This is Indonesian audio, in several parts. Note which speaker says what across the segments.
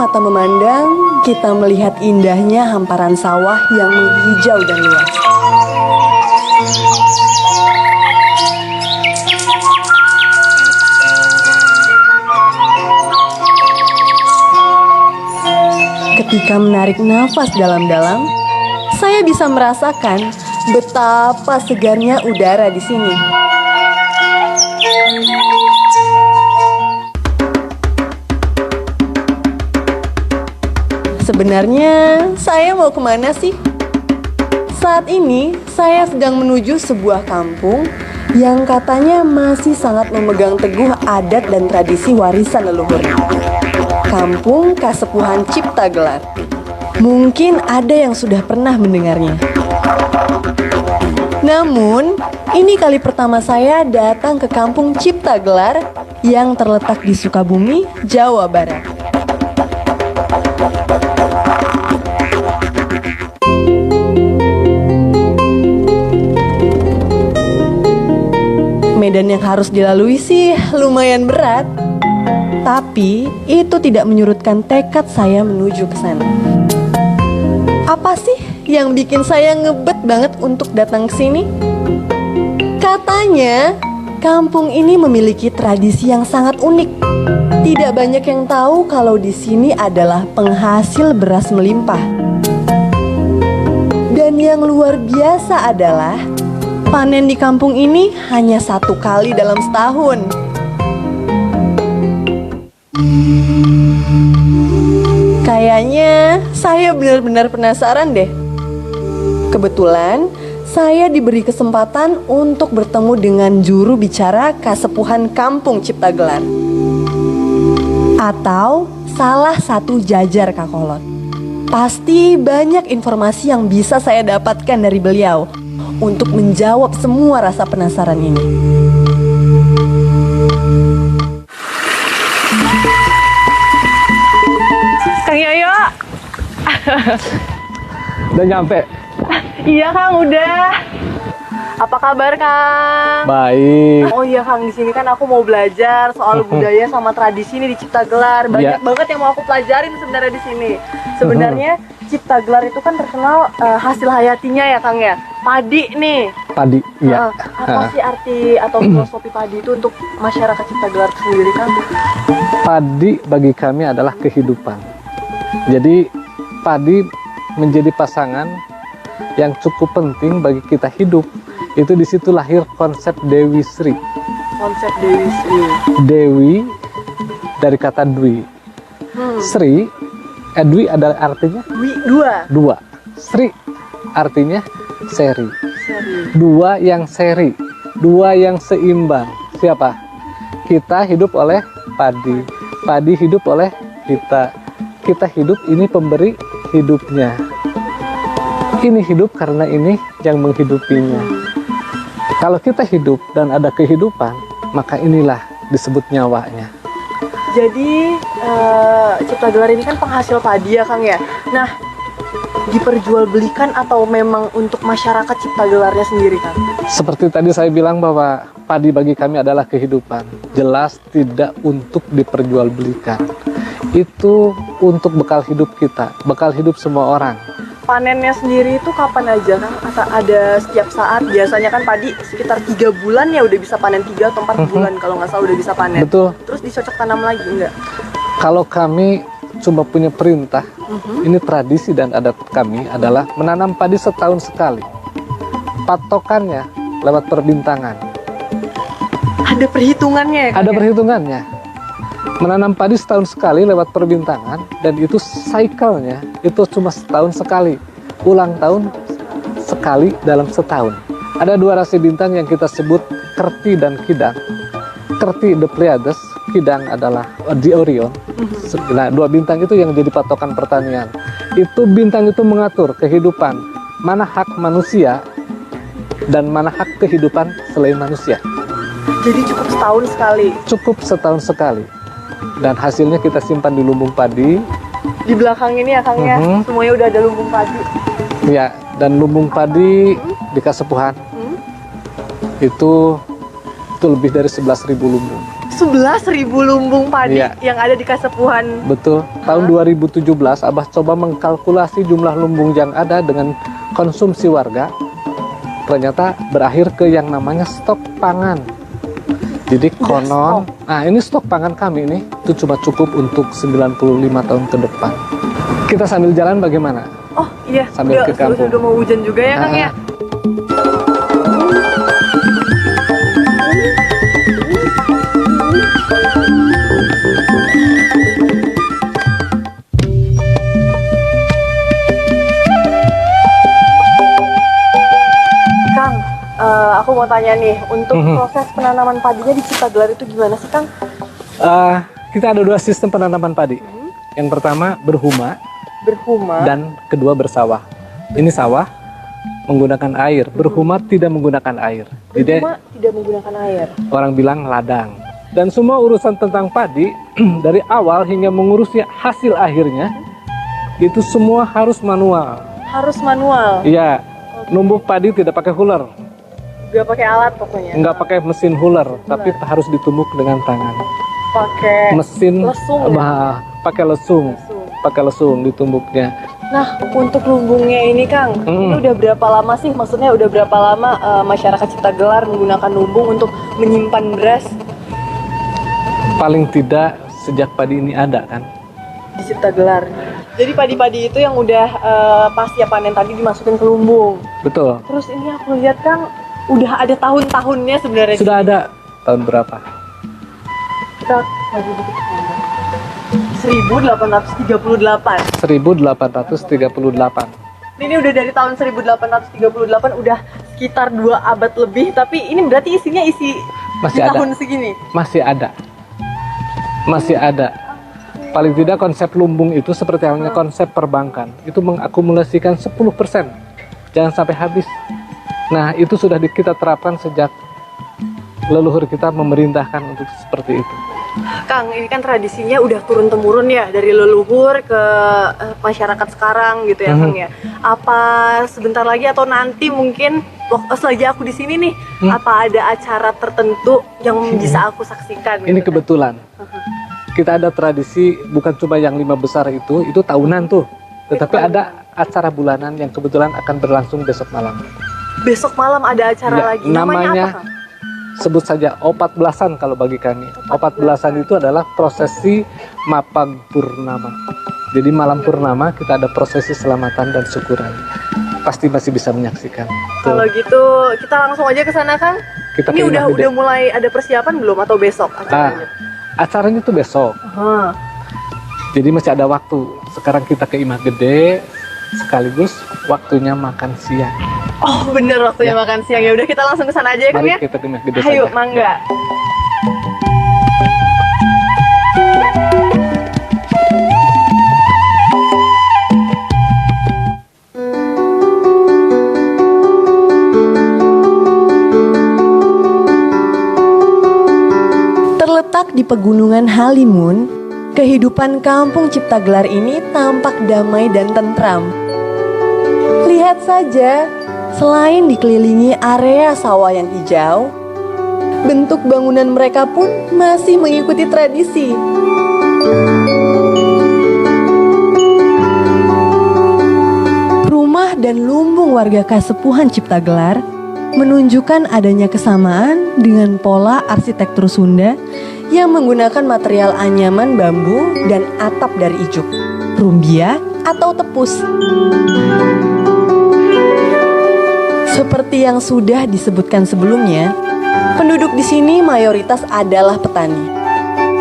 Speaker 1: mata memandang, kita melihat indahnya hamparan sawah yang menghijau dan luas. Ketika menarik nafas dalam-dalam, saya bisa merasakan betapa segarnya udara di sini. Sebenarnya, saya mau kemana sih? Saat ini, saya sedang menuju sebuah kampung yang katanya masih sangat memegang teguh adat dan tradisi warisan leluhurnya. Kampung Kasepuhan Ciptagelar. Mungkin ada yang sudah pernah mendengarnya. Namun, ini kali pertama saya datang ke Kampung Ciptagelar yang terletak di Sukabumi, Jawa Barat. Medan yang harus dilalui sih lumayan berat, tapi itu tidak menyurutkan tekad saya menuju ke sana. Apa sih yang bikin saya ngebet banget untuk datang ke sini? Katanya, kampung ini memiliki tradisi yang sangat unik. Tidak banyak yang tahu kalau di sini adalah penghasil beras melimpah. Dan yang luar biasa adalah panen di kampung ini hanya 1 kali dalam setahun. Kayaknya saya benar-benar penasaran deh. Kebetulan saya diberi kesempatan untuk bertemu dengan juru bicara Kasepuhan Kampung Ciptagelar, atau salah satu jajar Kakolot. Pasti banyak informasi yang bisa saya dapatkan dari beliau untuk menjawab semua rasa penasaran ini. Kang Yoyo.
Speaker 2: Udah nyampe?
Speaker 1: Iya Kang, udah. Apa kabar Kang?
Speaker 2: Baik.
Speaker 1: Oh iya Kang, di sini kan aku mau belajar soal budaya sama tradisi nih di Ciptagelar. Banyak banget yang mau aku pelajarin sebenarnya di sini. Sebenarnya Ciptagelar itu kan terkenal hasil hayatinya ya Kang ya. Padi nih.
Speaker 2: Padi, iya.
Speaker 1: Apa sih arti atau filosofi padi itu untuk masyarakat Ciptagelar sendiri Kang?
Speaker 2: Padi bagi kami adalah kehidupan. Jadi padi menjadi pasangan yang cukup penting bagi kita hidup. Itu di situ lahir konsep Dewi Sri.
Speaker 1: Konsep Dewi Sri.
Speaker 2: Dewi dari kata Dwi. Sri, Dwi adalah artinya dua. Sri artinya seri. Dua yang seri, dua yang seimbang. Siapa? Kita hidup oleh padi. Padi hidup oleh kita. Kita hidup, ini pemberi hidupnya. Ini hidup karena ini yang menghidupinya. Kalau kita hidup dan ada kehidupan, maka inilah disebut nyawanya.
Speaker 1: Jadi Ciptagelar ini kan penghasil padi ya Kang ya. Nah, diperjualbelikan atau memang untuk masyarakat Ciptagelarnya sendiri Kang?
Speaker 2: Seperti tadi saya bilang bahwa padi bagi kami adalah kehidupan. Jelas tidak untuk diperjualbelikan. Itu untuk bekal hidup kita, bekal hidup semua orang.
Speaker 1: Panennya sendiri itu kapan aja Kang? Atau ada setiap saat? Biasanya kan padi sekitar 3 bulan ya udah bisa panen, 3 atau 4 bulan kalau nggak salah udah bisa panen.
Speaker 2: Betul.
Speaker 1: Terus dicocok tanam lagi enggak?
Speaker 2: Kalau kami cuma punya perintah, ini tradisi dan adat kami adalah menanam padi setahun sekali. Patokannya lewat perbintangan.
Speaker 1: Ada perhitungannya ya Kang?
Speaker 2: Ada perhitungannya. Menanam padi setahun sekali lewat perbintangan, dan itu cycle-nya itu cuma setahun sekali. Ulang tahun sekali dalam setahun. Ada 2 rasi bintang yang kita sebut Kerti dan Kidang. Kerti the Pleiades, Kidang adalah di Orion. Nah, 2 bintang itu yang jadi patokan pertanian. Itu bintang itu mengatur kehidupan, mana hak manusia dan mana hak kehidupan selain manusia.
Speaker 1: Jadi cukup setahun sekali?
Speaker 2: Cukup setahun sekali. Dan hasilnya kita simpan di lumbung padi.
Speaker 1: Di belakang ini ya Kang ya, semuanya udah ada lumbung padi.
Speaker 2: Ya, dan lumbung padi di Kasepuhan itu itu lebih dari 11.000 lumbung.
Speaker 1: 11.000 lumbung padi
Speaker 2: Iya.
Speaker 1: yang ada di Kasepuhan.
Speaker 2: Betul. Tahun 2017 Abah coba mengkalkulasi jumlah lumbung yang ada dengan konsumsi warga. Ternyata berakhir ke yang namanya stok pangan. Jadi konon, nah ini stok pangan kami ini itu cuma cukup untuk 95 tahun ke depan. Kita sambil jalan bagaimana?
Speaker 1: Oh iya,
Speaker 2: Sambil ke kampung.
Speaker 1: udah mau hujan juga ya Kang ya. Kang, aku mau tanya nih, untuk proses penanaman padinya di Ciptagelar itu gimana sih Kang?
Speaker 2: Kita ada 2 sistem penanaman padi. Yang pertama berhuma
Speaker 1: Berhuma.
Speaker 2: dan kedua bersawah. Ini sawah menggunakan air, berhuma tidak menggunakan air. Jadi
Speaker 1: Berhuma tidak menggunakan air.
Speaker 2: orang bilang ladang. Dan semua urusan tentang padi dari awal hingga mengurusi hasil akhirnya itu semua harus manual.
Speaker 1: Harus manual.
Speaker 2: Iya, numbuk padi tidak pakai huler,
Speaker 1: Gak pakai alat pokoknya.
Speaker 2: nggak pakai mesin huler, tapi harus ditumbuk dengan tangan.
Speaker 1: Pakai
Speaker 2: Mesin
Speaker 1: lesung ya?
Speaker 2: pakai lesung, pakai lesung ditumbuknya.
Speaker 1: Nah, untuk lumbungnya ini Kang, ini udah berapa lama sih? Maksudnya udah berapa lama masyarakat Ciptagelar menggunakan lumbung untuk menyimpan beras
Speaker 2: Paling tidak sejak padi ini ada kan.
Speaker 1: di Ciptagelar? Jadi padi-padi itu yang udah pasca panen tadi dimasukin ke lumbung.
Speaker 2: Betul.
Speaker 1: Terus ini aku lihat Kang, udah ada tahun-tahunnya sebenarnya.
Speaker 2: Sudah ada tahun berapa?
Speaker 1: Kita lagi dikit 1838.
Speaker 2: 1838.
Speaker 1: Ini udah dari tahun 1838, udah sekitar 2 abad lebih, tapi ini berarti isinya isi
Speaker 2: Masih
Speaker 1: di
Speaker 2: ada.
Speaker 1: tahun segini.
Speaker 2: Masih ada. Masih ada. Paling tidak konsep lumbung itu seperti halnya konsep perbankan. Itu mengakumulasikan 10%. Jangan sampai habis. Nah, itu sudah kita terapkan sejak leluhur kita memerintahkan untuk seperti itu.
Speaker 1: Kang, ini kan tradisinya udah turun-temurun ya, dari leluhur ke masyarakat sekarang gitu ya Kang ya. Apa sebentar lagi atau nanti mungkin selagi aku di sini nih, apa ada acara tertentu yang bisa aku saksikan?
Speaker 2: Ini
Speaker 1: gitu,
Speaker 2: kebetulan. Kita ada tradisi bukan cuma yang 5 besar itu tahunan tuh. Tetapi ada acara bulanan yang kebetulan akan berlangsung besok malam.
Speaker 1: Besok malam ada acara
Speaker 2: Ya,
Speaker 1: lagi. Namanya apa Kang?
Speaker 2: sebut saja Opat Belasan kalau bagi kami. Opat Belasan itu adalah prosesi Mapag Purnama. Jadi malam purnama kita ada prosesi selamatan dan syukuran. Pasti masih bisa menyaksikan. Tuh.
Speaker 1: Kalau gitu kita langsung aja ke sana Kang.
Speaker 2: Kita
Speaker 1: Ini
Speaker 2: ke Imah Gede.
Speaker 1: udah mulai ada persiapan belum atau besok acaranya?
Speaker 2: Acaranya itu besok.
Speaker 1: Hah.
Speaker 2: Jadi masih ada waktu. Sekarang kita ke Imah Gede sekaligus waktunya makan siang.
Speaker 1: Oh bener waktunya makan siang, ya udah kita langsung ke sana aja ya Kang
Speaker 2: Mari
Speaker 1: ya.
Speaker 2: kita ke Imah Gede
Speaker 1: Ayo
Speaker 2: saja.
Speaker 1: mangga.
Speaker 2: Ya.
Speaker 1: Terletak di pegunungan Halimun, kehidupan kampung Ciptagelar ini tampak damai dan tentram. Lihat saja, selain dikelilingi area sawah yang hijau, bentuk bangunan mereka pun masih mengikuti tradisi. Rumah dan lumbung warga Kasepuhan Ciptagelar menunjukkan adanya kesamaan dengan pola arsitektur Sunda yang menggunakan material anyaman bambu dan atap dari ijuk, rumbia atau tepus. Seperti yang sudah disebutkan sebelumnya, penduduk di sini mayoritas adalah petani.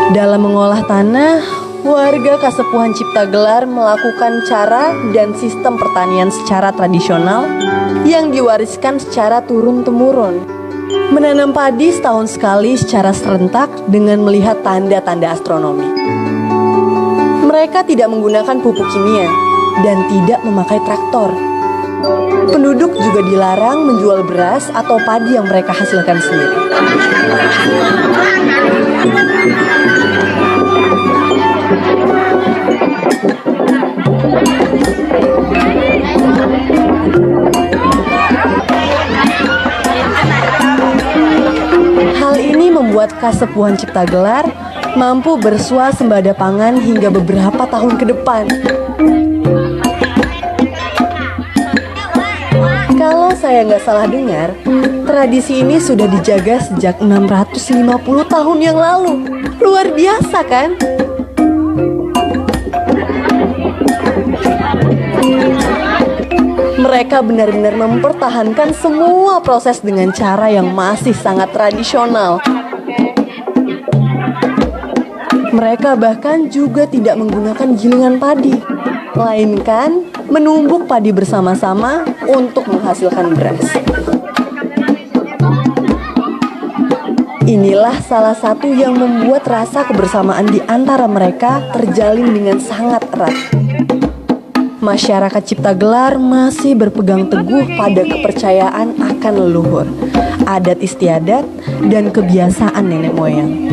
Speaker 1: Dalam mengolah tanah, warga Kasepuhan Ciptagelar melakukan cara dan sistem pertanian secara tradisional yang diwariskan secara turun-temurun. Menanam padi setahun sekali secara serentak dengan melihat tanda-tanda astronomi. Mereka tidak menggunakan pupuk kimia dan tidak memakai traktor. Penduduk juga dilarang menjual beras atau padi yang mereka hasilkan sendiri. Hal membuat Kasepuhan Ciptagelar mampu bersuasembada pangan hingga beberapa tahun ke depan. Kalau saya nggak salah dengar, tradisi ini sudah dijaga sejak 650 tahun yang lalu. Luar biasa kan? Mereka benar-benar mempertahankan semua proses dengan cara yang masih sangat tradisional. Mereka bahkan juga tidak menggunakan gilingan padi, melainkan menumbuk padi bersama-sama untuk menghasilkan beras. Inilah salah satu yang membuat rasa kebersamaan di antara mereka terjalin dengan sangat erat. Masyarakat Ciptagelar masih berpegang teguh pada kepercayaan akan leluhur, adat istiadat, dan kebiasaan nenek moyang.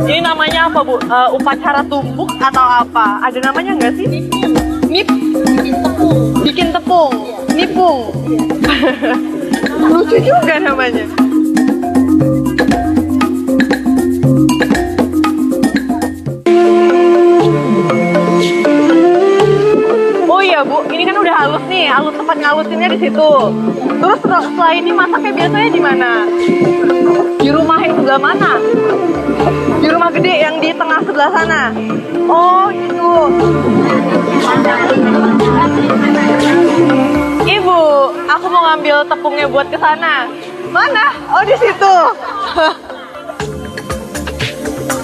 Speaker 3: Ini namanya apa, Bu? Upacara tumbuk atau apa? Ada namanya nggak sih? Nip. Bikin tepung. Nipung. Lucu juga namanya. Oh iya, Bu, ini kan udah halus nih. Halus, tempat ngalusinnya di situ. Terus setelah ini masaknya biasanya di mana? Di rumah yang sebelah mana? Di rumah gede yang di tengah sebelah sana. Oh gitu. Ibu, aku mau ngambil tepungnya buat ke sana. Mana? Oh di situ.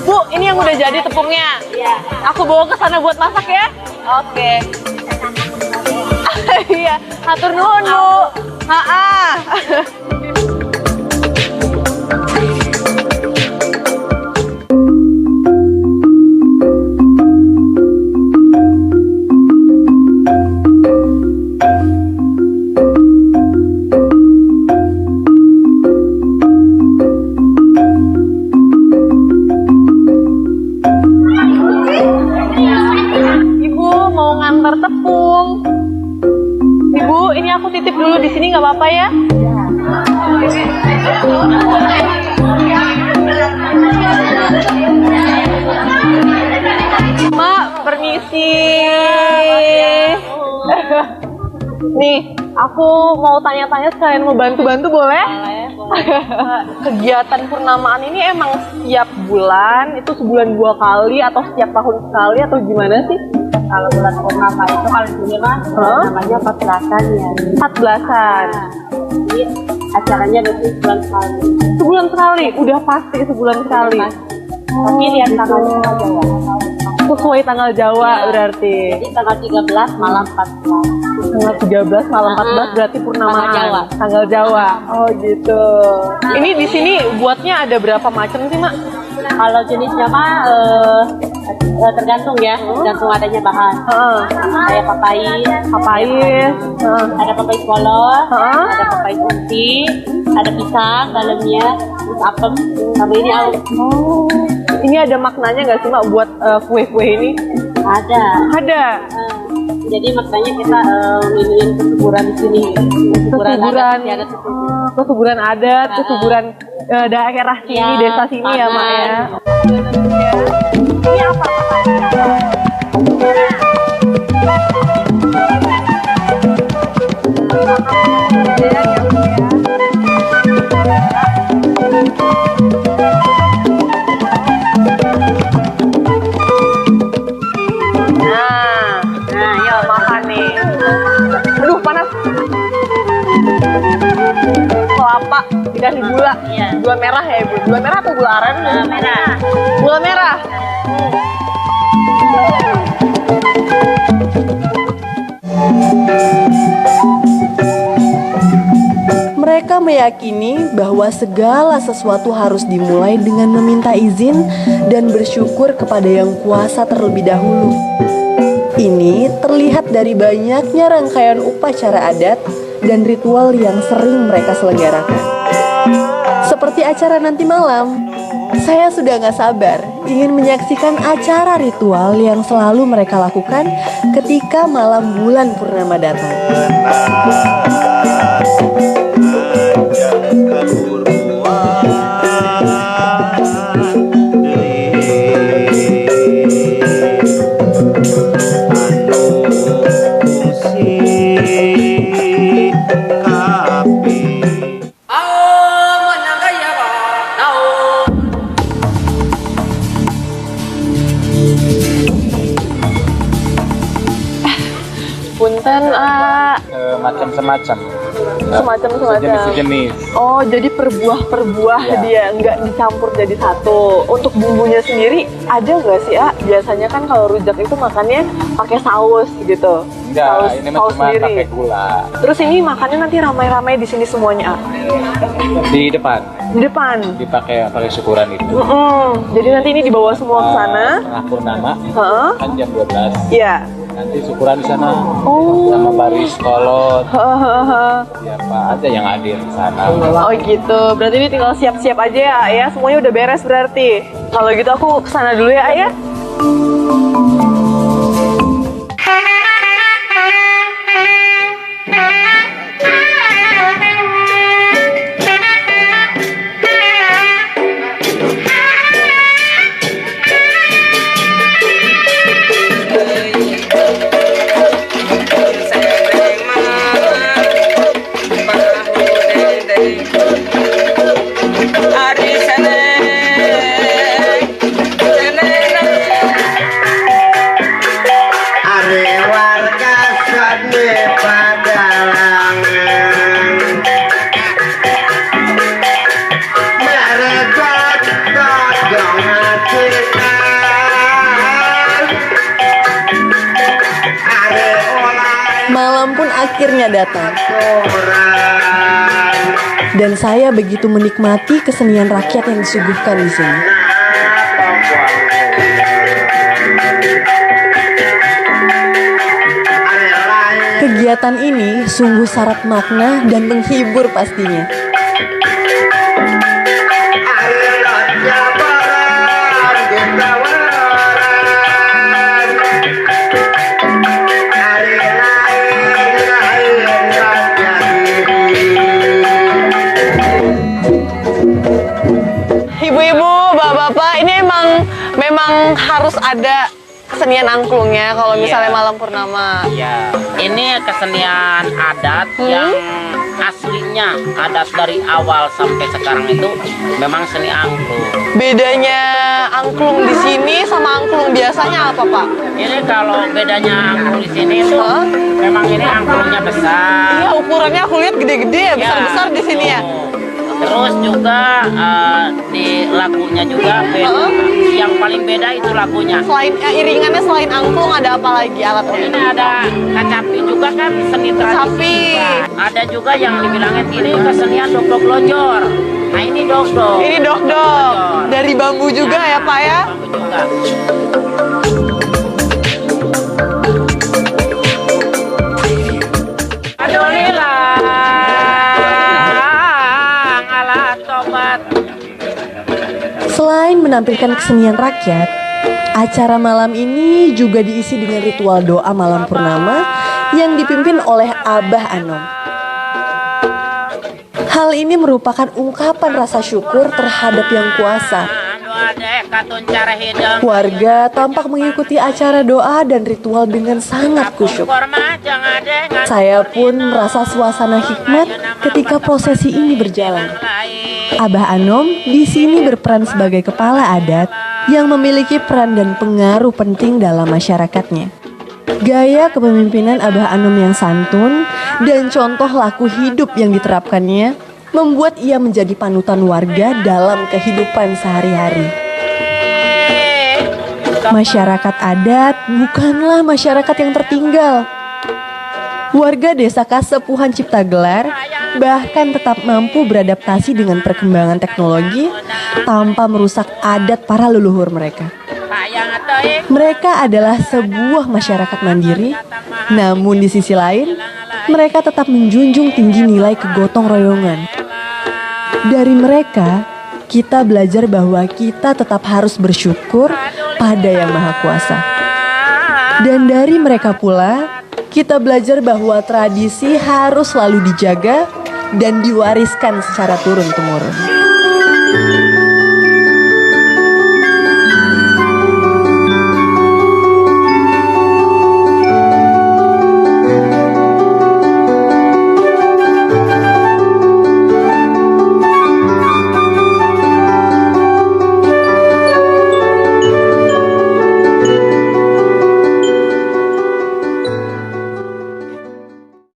Speaker 3: Bu, ini yang udah jadi tepungnya. Iya. Aku bawa ke sana buat masak ya. Oke. Iya, atur nuhun, Bu. Ha-ah. Tepung. Ibu, ini aku titip dulu di sini nggak apa-apa ya? Mak, permisi. Nih, aku mau tanya-tanya sekalian mau bantu-bantu boleh? Kegiatan purnamaan ini emang setiap bulan, itu sebulan 2 kali atau setiap tahun sekali atau gimana sih?
Speaker 4: Kalau bulan purnama itu kalau di sini mah namanya 14-an ya.
Speaker 3: 14-an.
Speaker 4: Jadi acaranya biasanya sebulan sekali.
Speaker 3: Sebulan sekali, udah pasti sebulan sekali.
Speaker 4: Tapi lihat tanggalnya aja ya.
Speaker 3: Sesuai tanggal Jawa berarti.
Speaker 4: Jadi tanggal 13 malam 14.
Speaker 3: Tanggal 13 malam 14 berarti purnamaan.
Speaker 4: Tanggal Jawa.
Speaker 3: Tanggal Jawa. Oh gitu. Ini di sini buatnya ada berapa macam sih, Mak?
Speaker 4: Kalau jenisnya mah tergantung ya, tergantung adanya bahan. Kayak papais, ada papais polos, ada papais putih, ada pisang dalamnya, terus apem, sama ini
Speaker 3: Oh, ini ada maknanya nggak sih, Mak, buat kue-kue ini?
Speaker 4: ada.
Speaker 3: Ada.
Speaker 4: Jadi makanya kita nginin kesuburan di sini, kesuburan
Speaker 3: adat, kesuburan daerah sini,
Speaker 4: Ya,
Speaker 3: desa sini ya, Mak ya. Ini apa? Nah, yuk makan nih. Aduh, panas. Kelapa dikasih gula.
Speaker 4: Iya.
Speaker 3: Gula merah ya, Ibu. Gula merah atau gula aren?
Speaker 4: Merah.
Speaker 3: Gula merah.
Speaker 1: Mereka meyakini bahwa segala sesuatu harus dimulai dengan meminta izin dan bersyukur kepada Yang Kuasa terlebih dahulu. Ini terlihat dari banyaknya rangkaian upacara adat dan ritual yang sering mereka selenggarakan. Seperti acara nanti malam, saya sudah gak sabar ingin menyaksikan acara ritual yang selalu mereka lakukan ketika malam bulan purnama datang.
Speaker 3: Punten,
Speaker 2: Macam semacam.
Speaker 3: semacam.
Speaker 2: Sejenis.
Speaker 3: Oh, jadi per buah
Speaker 2: Ya.
Speaker 3: dia, nggak dicampur jadi satu. Untuk bumbunya sendiri ada nggak sih, Biasanya kan kalau rujak itu makannya pakai saus gitu.
Speaker 2: Enggak, ini
Speaker 3: saus
Speaker 2: cuma
Speaker 3: sendiri.
Speaker 2: pakai gula.
Speaker 3: Terus ini makannya nanti ramai-ramai di sini semuanya,
Speaker 2: Di depan
Speaker 3: Di depan.
Speaker 2: dipakai syukuran itu.
Speaker 3: Jadi nanti ini dibawa semua ke sana.
Speaker 2: Tengah purnama
Speaker 3: Heeh.
Speaker 2: kan jam 12.
Speaker 3: Iya.
Speaker 2: Nanti syukuran di sana
Speaker 3: Oh.
Speaker 2: sama baris kolot.
Speaker 3: Heeh.
Speaker 2: Siapa aja yang hadir di sana.
Speaker 3: Oh gitu, berarti ini tinggal siap-siap aja ya, semuanya udah beres berarti. Kalau gitu aku kesana dulu ya.
Speaker 1: Malam pun akhirnya datang. Dan saya begitu menikmati kesenian rakyat yang disuguhkan di sini. Kegiatan ini sungguh syarat makna dan menghibur pastinya.
Speaker 3: Ibu-ibu, bapak-bapak, ini memang harus ada kesenian angklungnya kalau misalnya malam purnama.
Speaker 5: Ya, ini kesenian adat yang aslinya adat dari awal sampai sekarang itu memang seni angklung.
Speaker 3: Bedanya angklung di sini sama angklung biasanya apa, Pak?
Speaker 5: Ini kalau bedanya angklung di sini itu memang ini angklungnya besar.
Speaker 3: Iya, ukurannya aku lihat gede-gede ya, besar-besar di sini ya.
Speaker 5: Terus juga di lagunya juga beda. Yang paling beda itu lagunya.
Speaker 3: Selain iringannya, selain angklung ada apa lagi alatnya?
Speaker 5: Ini ada kacapi juga kan, seni tradisi.
Speaker 3: Kacapi.
Speaker 5: juga. Ada juga yang dibilangin ini kesenian dok-dok lojor. Nah ini dok-dok.
Speaker 3: Ini dok-dok dari bambu juga ya, Pak ya?
Speaker 5: Bambu juga.
Speaker 1: Selain menampilkan kesenian rakyat, acara malam ini juga diisi dengan ritual doa malam purnama yang dipimpin oleh Abah Anom. Hal ini merupakan ungkapan rasa syukur terhadap Yang Kuasa. Warga tampak mengikuti acara doa dan ritual dengan sangat khusyuk. Saya pun merasa suasana hikmat ketika prosesi ini berjalan. Abah Anom di sini berperan sebagai kepala adat yang memiliki peran dan pengaruh penting dalam masyarakatnya. Gaya kepemimpinan Abah Anom yang santun dan contoh laku hidup yang diterapkannya membuat ia menjadi panutan warga dalam kehidupan sehari-hari. Masyarakat adat bukanlah masyarakat yang tertinggal. Warga desa Kasepuhan Ciptagelar bahkan tetap mampu beradaptasi dengan perkembangan teknologi tanpa merusak adat para leluhur mereka. Mereka adalah sebuah masyarakat mandiri, namun di sisi lain, mereka tetap menjunjung tinggi nilai kegotong royongan. Dari mereka, kita belajar bahwa kita tetap harus bersyukur pada Yang Maha Kuasa. Dan dari mereka pula, kita belajar bahwa tradisi harus selalu dijaga dan diwariskan secara turun-temurun.